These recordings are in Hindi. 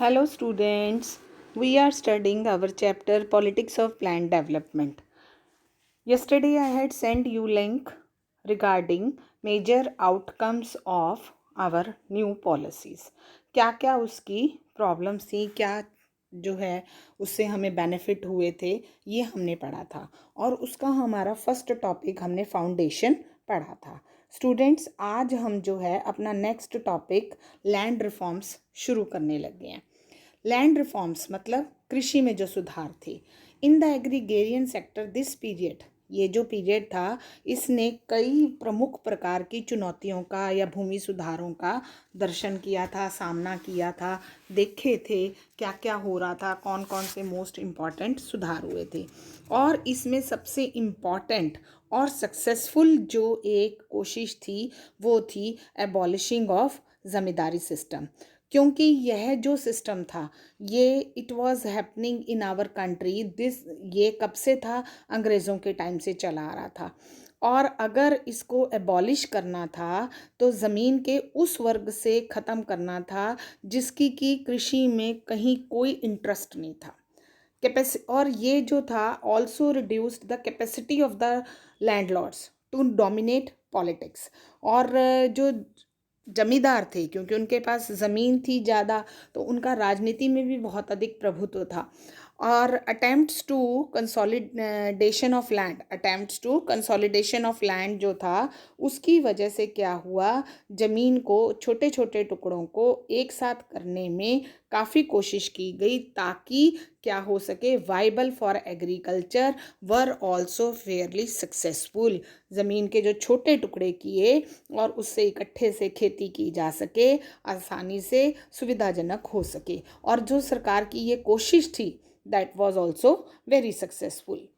Hello students, we are studying our chapter Politics of Land Development. Yesterday I had sent you link regarding major outcomes of our new policies. क्या क्या उसकी प्रॉब्लम्स थी, क्या जो है उससे हमें बेनिफिट हुए थे, ये हमने पढ़ा था। और उसका हमारा फर्स्ट टॉपिक हमने फाउंडेशन पढ़ा था। स्टूडेंट्स, आज हम जो है अपना नेक्स्ट टॉपिक लैंड रिफॉर्म्स शुरू करने लगे हैं। लैंड रिफॉर्म्स मतलब कृषि में जो सुधार थे in the agrarian sector this period. ये जो पीरियड था इसने कई प्रमुख प्रकार की चुनौतियों का या भूमि सुधारों का दर्शन किया था, सामना किया था, देखे थे क्या क्या हो रहा था, कौन कौन से मोस्ट इम्पॉर्टेंट सुधार हुए थे। और इसमें सबसे इम्पॉर्टेंट और सक्सेसफुल जो एक कोशिश थी वो थी एबॉलिशिंग ऑफ ज़मींदारी सिस्टम। क्योंकि यह जो सिस्टम था ये it was happening in our country this, ये कब से था? अंग्रेज़ों के टाइम से चला आ रहा था। और अगर इसको एबॉलिश करना था तो ज़मीन के उस वर्ग से ख़त्म करना था जिसकी कि कृषि में कहीं कोई इंटरेस्ट नहीं था। और ये जो था also reduced the capacity of the landlords to dominate politics. और जो जमींदार थे, क्योंकि उनके पास ज़मीन थी ज़्यादा, तो उनका राजनीति में भी बहुत अधिक प्रभुत्व था। और attempts to consolidation of land जो था उसकी वजह से क्या हुआ, ज़मीन को छोटे छोटे टुकड़ों को एक साथ करने में काफ़ी कोशिश की गई ताकि क्या हो सके, viable for agriculture were also Fairlie successful. ज़मीन के जो छोटे टुकड़े किए और उससे इकट्ठे से खेती की जा सके, आसानी से सुविधाजनक हो सके। और जो सरकार की ये कोशिश थी that was also very successful.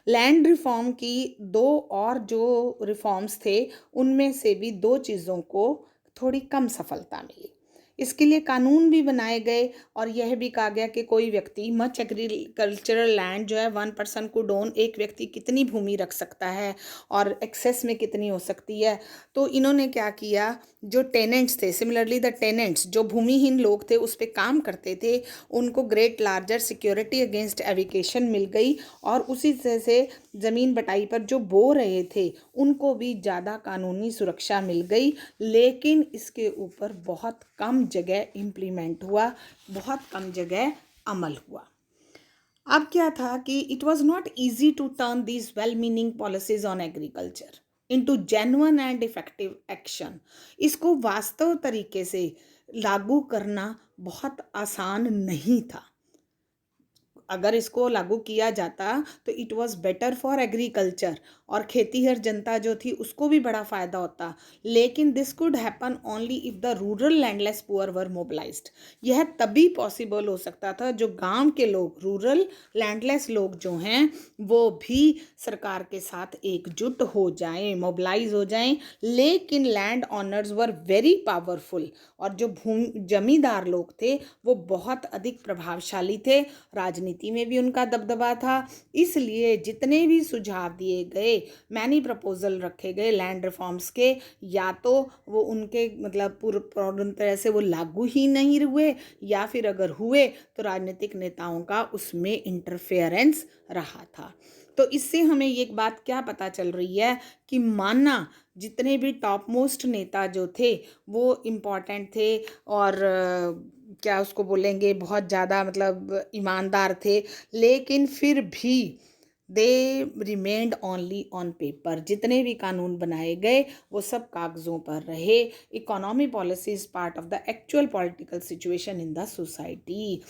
Land reform की दो और जो रिफॉर्म्स थे उनमें से भी दो चीज़ों को थोड़ी कम सफलता मिली। इसके लिए कानून भी बनाए गए और यह भी कहा गया कि कोई व्यक्ति मच एग्रीकल्चरल लैंड जो है 1% को डोन, एक व्यक्ति कितनी भूमि रख सकता है और एक्सेस में कितनी हो सकती है। तो इन्होंने क्या किया, जो टेनेंट्स थे, सिमिलरली द टेनेंट्स जो भूमिहीन लोग थे उस पर काम करते थे, उनको great larger security against eviction मिल गई। और उसी तरह से ज़मीन बटाई पर जो बो रहे थे उनको भी ज़्यादा कानूनी सुरक्षा मिल गई। लेकिन इसके ऊपर बहुत कम जगह इम्प्लीमेंट हुआ, बहुत कम जगह अमल हुआ। अब क्या था कि it was not easy to turn these well meaning policies on agriculture into genuine and effective action. इसको वास्तव तरीके से लागू करना बहुत आसान नहीं था। अगर इसको लागू किया जाता तो it was better for agriculture और खेतीहर जनता जो थी उसको भी बड़ा फ़ायदा होता। लेकिन this could happen only if the rural landless poor were mobilised. यह तभी पॉसिबल हो सकता था जो गांव के लोग, रूरल लैंडलेस लोग जो हैं वो भी सरकार के साथ एकजुट हो जाएं, मोबिलाइज हो जाएं। लेकिन land owners were very powerful और जो जमींदार लोग थे वो बहुत अधिक प्रभावशाली थे, राजनीति में भी उनका दबदबा था। इसलिए जितने भी सुझाव दिए गए, मैनी प्रपोजल रखे गए लैंड रिफॉर्म्स के, या तो वो उनके मतलब पूर्ण तरह से वो लागू ही नहीं हुए, या फिर अगर हुए तो राजनीतिक नेताओं का उसमें इंटरफेरेंस रहा था। तो इससे हमें एक बात क्या पता चल रही है कि माना जितने भी टॉप मोस्ट नेता जो थे वो इम्पॉर्टेंट थे और क्या उसको बोलेंगे, बहुत ज़्यादा मतलब ईमानदार थे, लेकिन फिर भी दे रिमेंड ओनली ऑन पेपर। जितने भी कानून बनाए गए वो सब कागज़ों पर रहे। Economy policy is part of the actual political situation in the society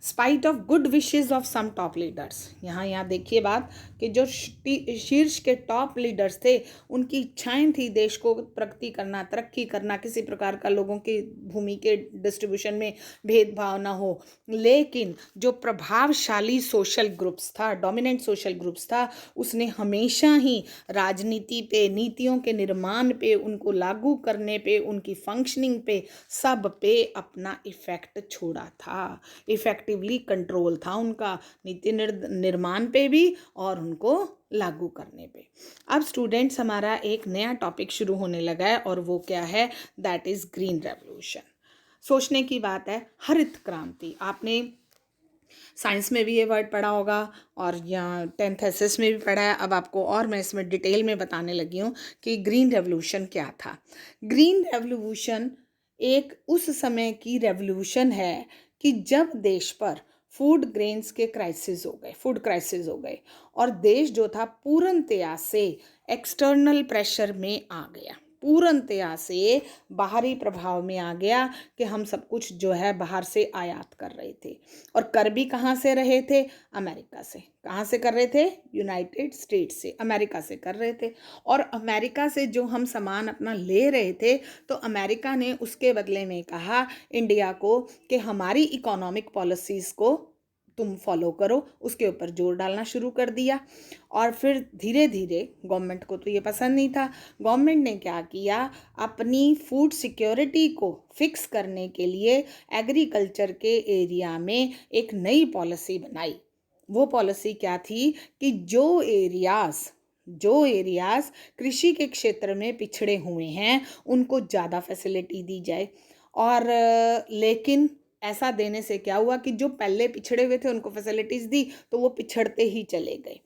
spite of good wishes of some top leaders. यहाँ देखिए बात कि जो शीर्ष के टॉप लीडर्स थे उनकी इच्छाएं थी देश को प्रगति करना, तरक्की करना, किसी प्रकार का लोगों की भूमि के डिस्ट्रीब्यूशन में भेदभाव ना हो। लेकिन जो प्रभावशाली सोशल ग्रुप्स था, डोमिनेंट सोशल ग्रुप्स था, उसने हमेशा ही राजनीति पे, नीतियों के निर्माण पे, उनको लागू करने पे, उनकी फंक्शनिंग पे, सब पे अपना इफेक्ट छोड़ा था। इफेक्टिवली कंट्रोल था उनका नीति निर्माण पे भी और उनको लागू करने पे। अब स्टूडेंट्स, हमारा एक नया टॉपिक शुरू होने लगा है और वो क्या है, दैट इज़ ग्रीन रेवोल्यूशन। सोचने की बात है, हरित क्रांति। आपने साइंस में भी ये वर्ड पढ़ा होगा और या 10th एसएस में भी पढ़ा है। अब आपको और मैं इसमें डिटेल में बताने लगी हूँ कि ग्रीन रेवोल्यूशन क्या था। ग्रीन रेवोल्यूशन एक उस समय की रेवोल्यूशन है कि जब देश पर फूड क्राइसिस हो गए और देश जो था पूर्णतया से एक्सटर्नल प्रेशर में आ गया, पूर्णतया से बाहरी प्रभाव में आ गया कि हम सब कुछ जो है बाहर से आयात कर रहे थे। और कर भी कहाँ से रहे थे? अमेरिका से। कहाँ से कर रहे थे? यूनाइटेड स्टेट्स से, अमेरिका से कर रहे थे। और अमेरिका से जो हम सामान अपना ले रहे थे, तो अमेरिका ने उसके बदले में कहा इंडिया को कि हमारी इकोनॉमिक पॉलिसीज़ को तुम फॉलो करो, उसके ऊपर जोर डालना शुरू कर दिया। और फिर धीरे धीरे, गवर्नमेंट को तो ये पसंद नहीं था, गवर्नमेंट ने क्या किया, अपनी फूड सिक्योरिटी को फिक्स करने के लिए एग्रीकल्चर के एरिया में एक नई पॉलिसी बनाई। वो पॉलिसी क्या थी कि जो एरियाज कृषि के क्षेत्र में पिछड़े हुए हैं उनको ज़्यादा फैसिलिटी दी जाए। और लेकिन ऐसा देने से क्या हुआ कि जो पहले पिछड़े हुए थे उनको फैसिलिटीज़ दी तो वो पिछड़ते ही चले गए।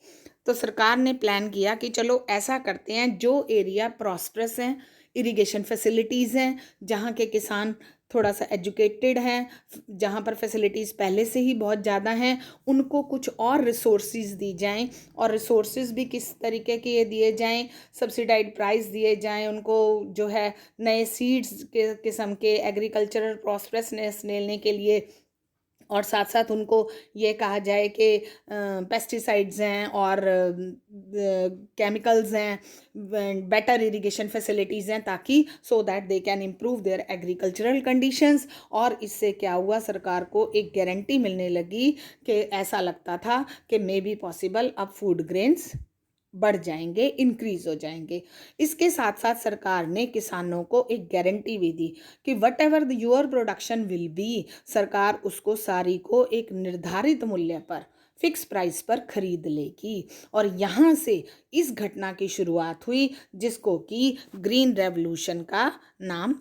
तो सरकार ने प्लान किया कि चलो ऐसा करते हैं, जो एरिया प्रॉस्परस हैं, इरिगेशन फैसिलिटीज़ हैं, जहाँ के किसान थोड़ा सा एजुकेटेड हैं, जहाँ पर फैसिलिटीज़ पहले से ही बहुत ज़्यादा हैं, उनको कुछ और रिसोर्सेज दी जाएं। और रिसोर्सेज भी किस तरीके के ये दिए जाएं, सब्सिडाइड प्राइस दिए जाएं उनको, जो है नए सीड्स के किस्म के एग्रीकल्चरल प्रॉस्परसनेस लेने के लिए। और साथ साथ उनको ये कहा जाए कि पेस्टिसाइड्स हैं और केमिकल्स हैं, बेटर इरिगेशन फैसिलिटीज़ हैं, ताकि so that they can improve their agricultural conditions. और इससे क्या हुआ, सरकार को एक गारंटी मिलने लगी कि ऐसा लगता था कि मे बी पॉसिबल अब फूड ग्रेन्स बढ़ जाएंगे, इंक्रीज हो जाएंगे। इसके साथ साथ सरकार ने किसानों को एक गारंटी भी दी कि what ever your production will be, सरकार उसको सारी को एक निर्धारित मूल्य पर, फिक्स प्राइस पर खरीद लेगी। और यहाँ से इस घटना की शुरुआत हुई जिसको कि ग्रीन रेवोल्यूशन का नाम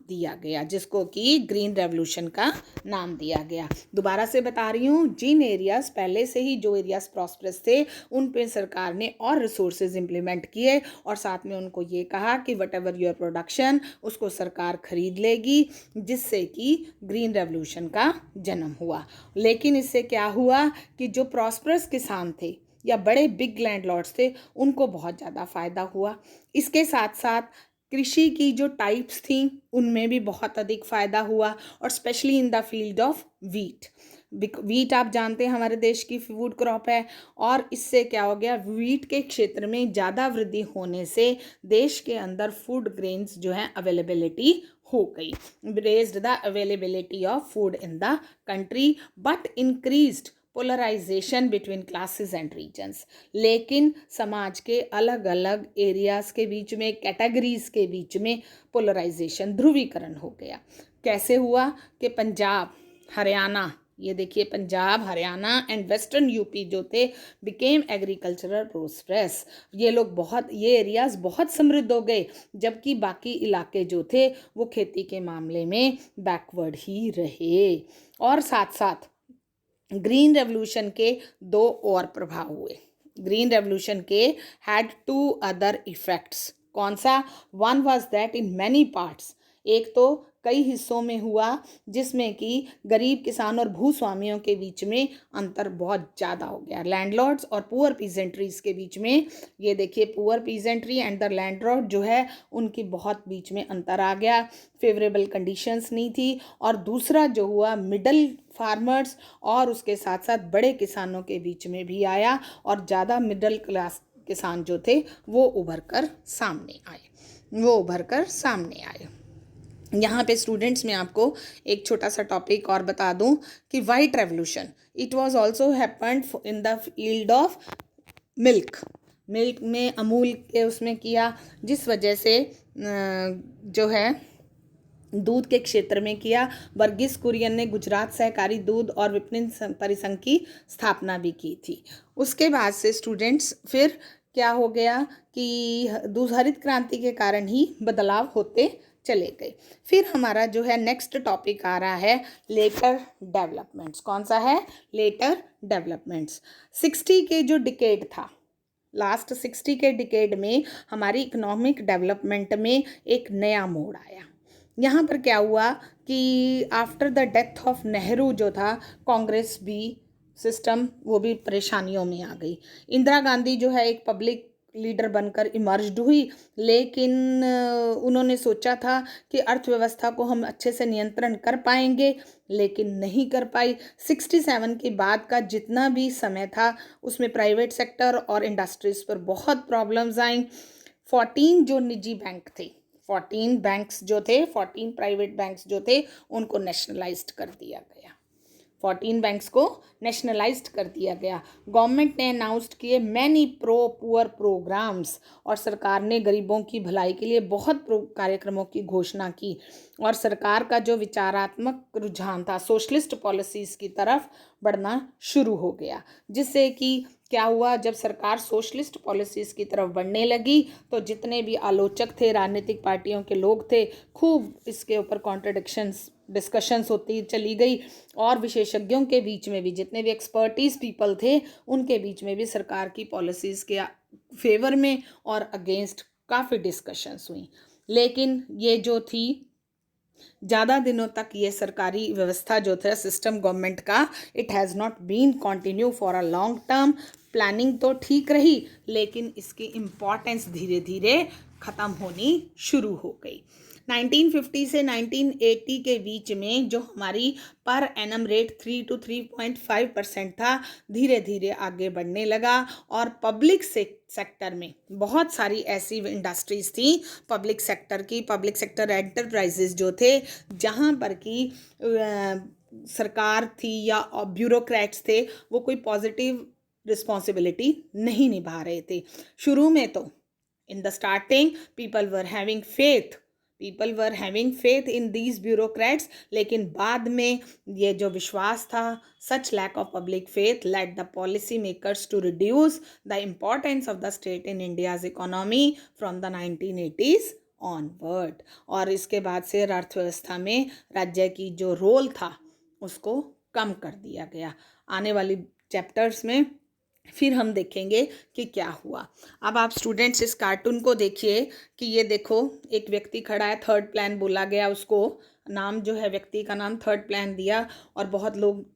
दिया गया, दोबारा से बता रही हूँ, जिन एरियाज पहले से ही, जो एरियाज प्रॉस्परस थे, उन पे सरकार ने और रिसोर्सेज इंप्लीमेंट किए और साथ में उनको ये कहा कि वट एवर योर प्रोडक्शन, उसको सरकार खरीद लेगी, जिससे कि ग्रीन रेवोल्यूशन का जन्म हुआ। लेकिन इससे क्या हुआ कि जो प्रॉस्परस किसान थे या बड़े बिग लैंडलॉर्ड्स थे, उनको बहुत ज़्यादा फ़ायदा हुआ। इसके साथ साथ कृषि की जो टाइप्स थी उनमें भी बहुत अधिक फ़ायदा हुआ, और specially in the field of wheat आप जानते हैं हमारे देश की फूड क्रॉप है। और इससे क्या हो गया, वीट के क्षेत्र में ज़्यादा वृद्धि होने से देश के अंदर फूड ग्रेन्स जो है अवेलेबिलिटी हो गई, raised the availability of food in the country, but increased polarisation between classes and regions. लेकिन समाज के अलग अलग एरियाज के बीच में, कैटेगरीज के बीच में पोलराइजेशन, ध्रुवीकरण हो गया। कैसे हुआ कि पंजाब, हरियाणा, ये देखिए Punjab, Haryana and western UP जो थे, बिकेम एग्रीकल्चरल प्रोस्परस। ये एरियाज बहुत समृद्ध हो गए, जबकि बाकी इलाके जो थे वो खेती के मामले में बैकवर्ड ही रहे। और साथ साथ ग्रीन रेवोल्यूशन के दो और प्रभाव हुए। ग्रीन रेवोल्यूशन के हैड टू अदर इफेक्ट्स। कौन सा? One was that in many parts, एक तो कई हिस्सों में हुआ जिसमें कि गरीब किसान और भूस्वामियों के बीच में अंतर बहुत ज़्यादा हो गया, लैंडलॉर्ड्स और पुअर पीजेंट्रीज के बीच में। ये देखिए, poor peasantry and the landlord जो है उनकी बहुत बीच में अंतर आ गया, फेवरेबल कंडीशंस नहीं थी। और दूसरा जो हुआ, मिडल फार्मर्स और उसके साथ साथ बड़े किसानों के बीच में भी आया, और ज़्यादा मिडल क्लास किसान जो थे वो उभर कर सामने आए। यहाँ पे स्टूडेंट्स, मैं आपको एक छोटा सा टॉपिक और बता दूं कि white revolution, it was also happened in the field of milk में अमूल के उसमें किया, जिस वजह से जो है दूध के क्षेत्र में किया। वर्गीस कुरियन ने गुजरात सहकारी दूध और विपणन परिसंघ की स्थापना भी की थी। उसके बाद से स्टूडेंट्स फिर क्या हो गया कि हरित क्रांति के कारण ही बदलाव होते चले गए। फिर हमारा जो है नेक्स्ट टॉपिक आ रहा है लेटर डेवलपमेंट्स। कौन सा है? Letter developments. 60 के जो डिकेड था, लास्ट 60 के डिकेड में हमारी इकोनॉमिक डेवलपमेंट में एक नया मोड़ आया। यहाँ पर क्या हुआ कि after the death of Nehru जो था, कांग्रेस भी सिस्टम वो भी परेशानियों में आ गई। इंदिरा गांधी जो है एक पब्लिक लीडर बनकर इमर्ज्ड हुई, लेकिन उन्होंने सोचा था कि अर्थव्यवस्था को हम अच्छे से नियंत्रण कर पाएंगे, लेकिन नहीं कर पाई। 67 के बाद का जितना भी समय था उसमें प्राइवेट सेक्टर और इंडस्ट्रीज पर बहुत प्रॉब्लम्स आई। 14 जो निजी बैंक थे, 14 बैंक्स जो थे, 14 प्राइवेट बैंक्स जो थे, उनको नेशनलाइज्ड कर दिया गया। 14 बैंक्स को नेशनलाइज्ड कर दिया गया। गवर्नमेंट ने अनाउंस्ड किए मैनी प्रो पुअर प्रोग्राम्स, और सरकार ने गरीबों की भलाई के लिए बहुत कार्यक्रमों की घोषणा की। और सरकार का जो विचारात्मक रुझान था सोशलिस्ट पॉलिसीज़ की तरफ बढ़ना शुरू हो गया, जिससे कि क्या हुआ, जब सरकार सोशलिस्ट पॉलिसीज़ की तरफ बढ़ने लगी तो जितने भी आलोचक थे, राजनीतिक पार्टियों के लोग थे, खूब इसके ऊपर कॉन्ट्रडिक्शंस डिस्कशंस होती चली गई। और विशेषज्ञों के बीच में भी, जितने भी एक्सपर्टीज पीपल थे, उनके बीच में भी सरकार की पॉलिसीज़ के फेवर में और अगेंस्ट काफ़ी डिस्कशंस हुई। लेकिन ये जो थी, ज़्यादा दिनों तक ये सरकारी व्यवस्था जो था, सिस्टम गवर्नमेंट का, it has not been continue for a long term. Planning तो ठीक रही, लेकिन इसकी इम्पॉर्टेंस धीरे धीरे ख़त्म होनी शुरू हो गई। 1950 से 1980 के बीच में जो हमारी पर एनम रेट 3 to 3.5% था, धीरे धीरे आगे बढ़ने लगा। और पब्लिक सेक्टर में बहुत सारी ऐसी इंडस्ट्रीज थी पब्लिक सेक्टर की, पब्लिक सेक्टर एंटरप्राइजेज जो थे, जहाँ पर कि सरकार थी या ब्यूरोक्रेट्स थे, वो कोई पॉजिटिव रिस्पॉन्सिबिलिटी नहीं निभा रहे थे। शुरू में तो in the starting people were having faith in these bureaucrats, लेकिन बाद में ये जो विश्वास था, such lack of public faith led the policy makers to reduce the importance of the state in India's economy from the 1980s onward. और इसके बाद से अर्थव्यवस्था में राज्य की जो रोल था उसको कम कर दिया गया। आने वाली चैप्टर्स में फिर हम देखेंगे कि क्या हुआ। अब आप स्टूडेंट्स इस कार्टून को देखिए कि ये देखो, एक व्यक्ति खड़ा है, थर्ड प्लान बोला गया उसको, नाम जो है व्यक्ति का नाम थर्ड प्लान दिया, और बहुत लोग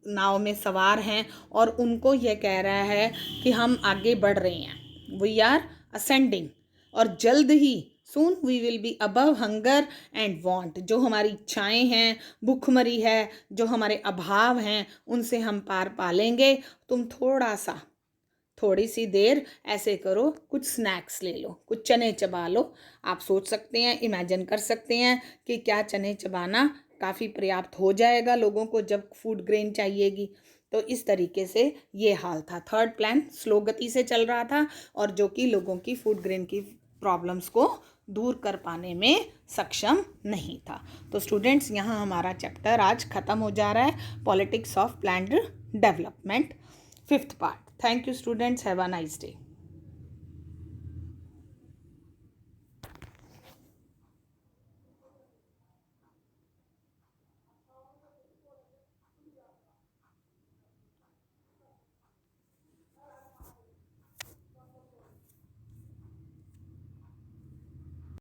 नाव में सवार हैं और उनको ये कह रहा है कि हम आगे बढ़ रहे हैं, वी आर असेंडिंग, और जल्द ही soon we will be above hunger and want. जो हमारी इच्छाएं हैं, भूखमरी है, जो हमारे अभाव हैं, उनसे हम पार पा लेंगे। तुम थोड़ी सी देर ऐसे करो, कुछ स्नैक्स ले लो, कुछ चने चबा लो। आप सोच सकते हैं, इमेजिन कर सकते हैं कि क्या चने चबाना काफ़ी पर्याप्त हो जाएगा लोगों को जब फूड ग्रेन चाहिएगी। तो इस तरीके से ये हाल था। थर्ड प्लान स्लो गति से चल रहा था, और जो कि लोगों की फूड ग्रेन की प्रॉब्लम्स को दूर कर पाने में सक्षम नहीं था। तो स्टूडेंट्स, यहाँ हमारा चैप्टर आज ख़त्म हो जा रहा है, politics of planned development, 5th part. Thank you students, have a nice day.